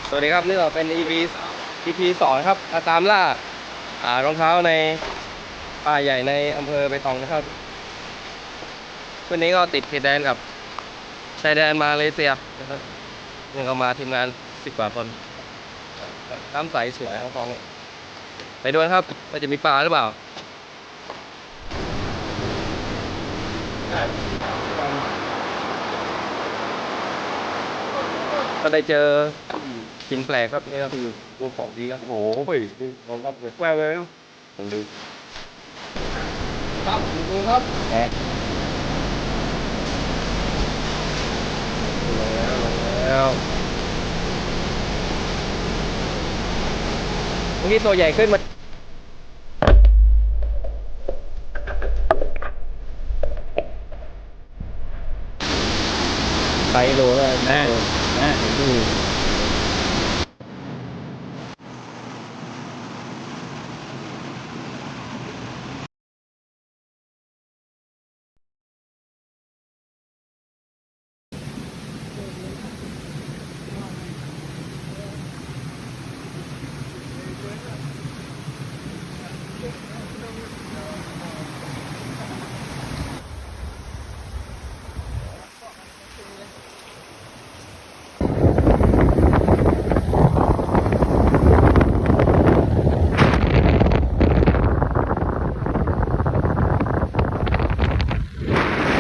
สวัสดีครับนี่เราเป็น EP 2ครับตามล่ารองเท้าในป่าใหญ่ในอำเภอไปตองนะครับวันนี้ก็ติดเขตแดนกับชายแดนมาเลเซียนะครับนี่ก็มาทีมงาน10 กว่าคนน้ำใสสวยครับฟองไปดูนะครับว่าจะมีปลาหรือเปล่าก็ได้เจอหินแปลกครับนี่ก็คือดูของดีครับโอ้โหลองรับเลยแววเลยเนาะลองดูครับดูครับแหมแล้วเมื่อกี้ตัวใหญ่ขึ้นมาไปโลแล้วนะ